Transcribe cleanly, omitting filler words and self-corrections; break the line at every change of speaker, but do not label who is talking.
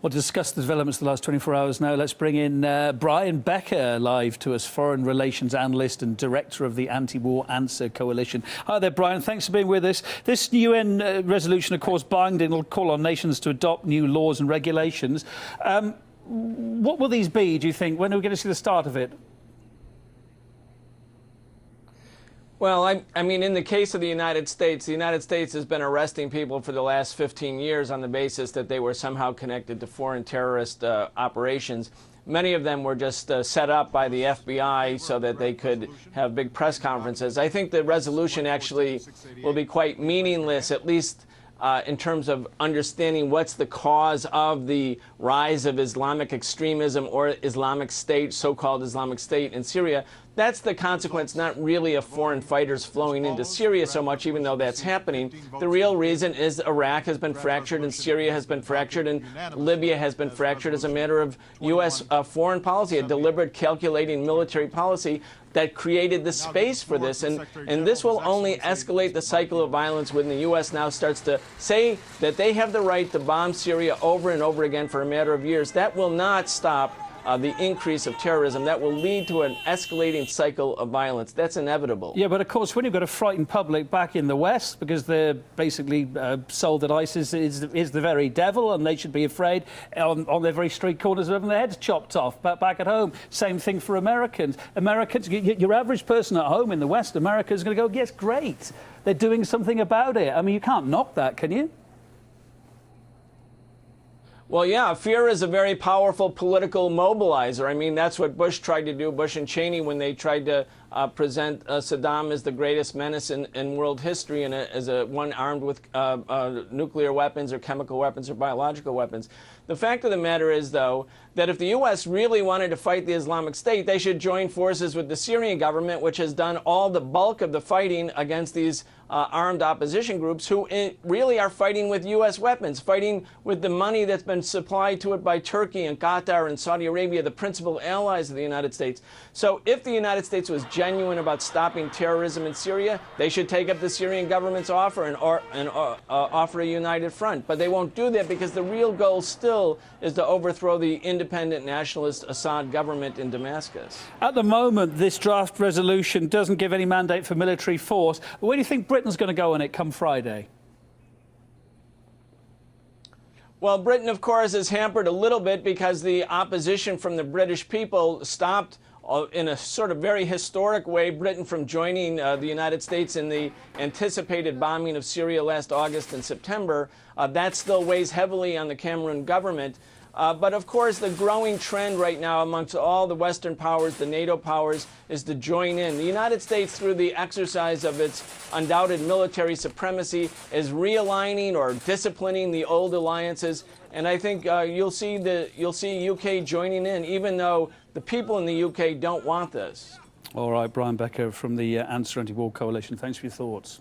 Well, to discuss the developments of the last 24 hours now, let's bring in Brian Becker live to us, Foreign Relations Analyst and Director of the Anti-War Answer Coalition. Hi there, Brian. Thanks for being with us. This UN resolution, of course, binding, will call on nations to adopt new laws and regulations. What will these be, do you think? When are we going to see the start of it?
Well, I mean, in the case of the United States has been arresting people for the last 15 years on the basis that they were somehow connected to foreign terrorist operations. Many of them were just set up by the FBI so that they could have big press conferences. I think the resolution actually will be quite meaningless, at least in terms of understanding what's the cause of the rise of Islamic extremism or Islamic State, so-called Islamic State in Syria. That's the consequence, not really of foreign fighters flowing into Syria so much, even though that's happening. The real reason is Iraq has been fractured and Syria has been fractured and Libya has been fractured as a matter of U.S. Foreign policy, a deliberate calculating military policy that created the space for this. And this will only escalate the cycle of violence when the U.S. now starts to say that they have the right to bomb Syria over and over again for a matter of years. That will not stop the increase of terrorism. That will lead to an escalating cycle of violence. That's inevitable.
Yeah, but of course, when you've got a frightened public back in the West, because they're basically sold that ISIS is the very devil and they should be afraid on their very street corners of having their heads chopped off. But back at home, same thing for Americans. Your average person at home in the West, America, is going to go, yes, great. They're doing something about it. I mean, you can't knock that, can you?
Well, yeah, fear is a very powerful political mobilizer. I mean, that's what Bush tried to do, Bush and Cheney, when they tried to present Saddam as the greatest menace in world history and as one armed with nuclear weapons or chemical weapons or biological weapons. The fact of the matter is, though, that if the U.S. really wanted to fight the Islamic State, they should join forces with the Syrian government, which has done all the bulk of the fighting against these armed opposition groups who really are fighting with U.S. weapons, fighting with the money that's been supplied to it by Turkey and Qatar and Saudi Arabia, the principal allies of the United States. So if the United States was genuine about stopping terrorism in Syria, they should take up the Syrian government's offer and offer a united front. But they won't do that because the real goal still is to overthrow the independent nationalist Assad government in Damascus.
At the moment, this draft resolution doesn't give any mandate for military force. Where do you think Britain's going to go on it come Friday?
Well, Britain, of course, is hampered a little bit because the opposition from the British people stopped in a sort of very historic way Britain from joining the United States in the anticipated bombing of Syria last August and September. That still weighs heavily on the Cameron government. But of course, the growing trend right now amongst all the Western powers, the NATO powers, is to join in. The United States, through the exercise of its undoubted military supremacy, is realigning or disciplining the old alliances. And I think you'll see UK joining in, even though the people in the UK don't want this.
All right, Brian Becker from the Answer Anti-War Coalition. Thanks for your thoughts.